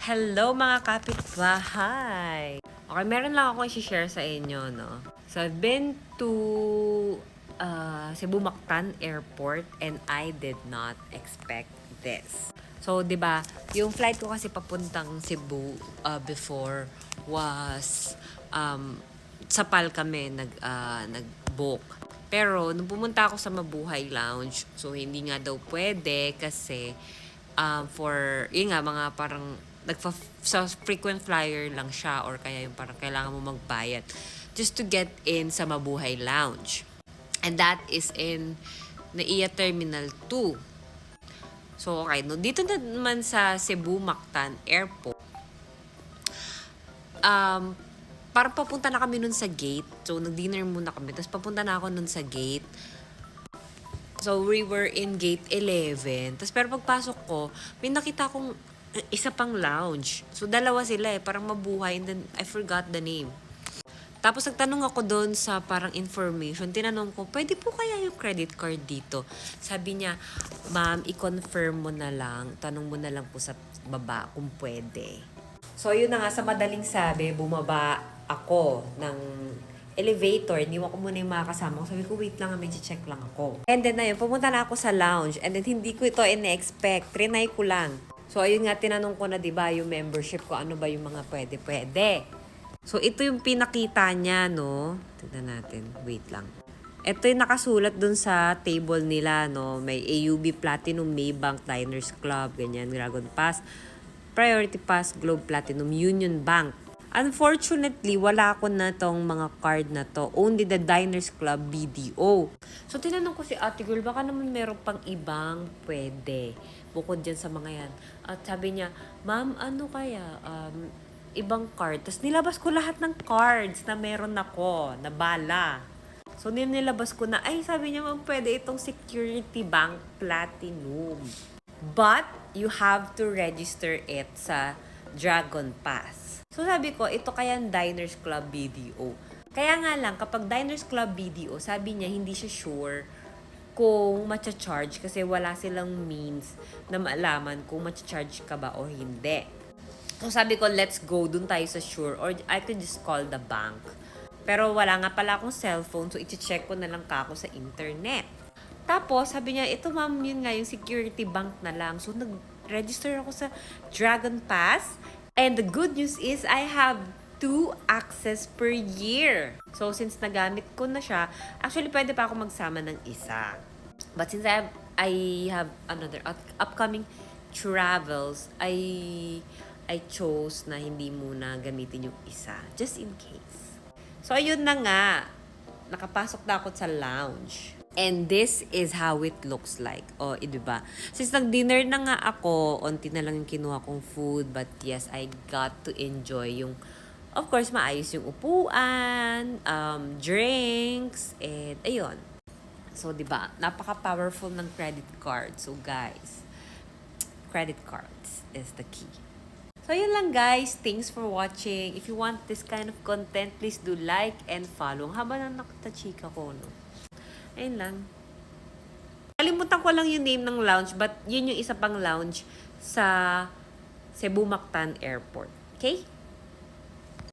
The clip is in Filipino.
Hello mga kapitbahay! Okay, meron lang ako i-share sa inyo, no? So, I've been to Cebu Mactan Airport and I did not expect this. So, di ba, yung flight ko kasi papuntang Cebu before was sa PAL kami nag-book. Pero, nung pumunta ako sa Mabuhay Lounge, so hindi nga daw pwede kasi yun nga, mga parang sa frequent flyer lang siya or kaya yung parang kailangan mo magbayad just to get in sa Mabuhay Lounge. And that is in NAIA Terminal 2. So, okay. No, dito naman sa Cebu Mactan Airport, parang papunta na kami nun sa gate. So, nag-dinner muna kami. Tapos papunta na ako nun sa gate. So, we were in gate 11. Tapos, pero pagpasok ko, may nakita akong isa pang lounge. So, dalawa sila parang Mabuhay. And then, I forgot the name. Tapos, nagtanong ako doon sa parang information. Tinanong ko, pwede po kaya yung credit card dito? Sabi niya, ma'am, i-confirm mo na lang. Tanong mo na lang po sa baba kung pwede. So, yun na nga, sa madaling sabi, bumaba ako ng elevator, iniwan ko muna yung mga kasama ko. Sabi ko, wait lang, may check lang ako. And then, ayun, pumunta na ako sa lounge. And then, hindi ko ito in-expect. Trinay ko lang. So, ayun nga, tinanong ko na, diba, yung membership ko, ano ba yung mga pwede. So, ito yung pinakita niya, no? Tignan natin. Wait lang. Ito yung nakasulat dun sa table nila, no? May AUB Platinum, Maybank, Diners Club, ganyan, Dragon Pass, Priority Pass, Globe Platinum, Union Bank. Unfortunately, wala ako na tong mga card na to. Only the Diners Club BDO. So, tinanong ko si ate girl, baka naman meron pang ibang pwede. Bukod dyan sa mga yan. At sabi niya, ma'am, ano kaya? Ibang card. Tapos nilabas ko lahat ng cards na meron ako, na bala. So, nilabas ko na, ay, sabi niya, ma'am, pwede itong Security Bank Platinum. But, you have to register it sa Dragon Pass. So sabi ko, ito kaya Diners Club BDO. Kaya nga lang, kapag Diners Club BDO, sabi niya hindi siya sure kung matcha-charge kasi wala silang means na malaman kung matcha-charge ka ba o hindi. So sabi ko, let's go, dun tayo sa sure or I could just call the bank. Pero wala nga pala akong cellphone, so i-check ko na lang kako sa internet. Tapos, sabi niya, ito ma'am, yun nga, yung security bank na lang. So, nag-register ako sa Dragon Pass. And the good news is, I have 2 access per year. So, since nagamit ko na siya, actually, pwede pa ako magsama ng isa. But since I have another upcoming travels, I chose na hindi muna gamitin yung isa. Just in case. So, ayun na nga. Nakapasok na ako sa lounge. And this is how it looks like. O, diba? Since nag-dinner na nga ako, onti na lang yung kinuha kong food. But yes, I got to enjoy yung, of course, maayos yung upuan, drinks, and ayun. So, diba? Napaka-powerful ng credit card. So, guys, credit cards is the key. So, yun lang guys. Thanks for watching. If you want this kind of content, please do like and follow. Haba na nakatachika ko, no? Ayun lang. Kalimutan ko lang yung name ng lounge, but yun yung isa pang lounge sa Cebu Mactan Airport. Okay?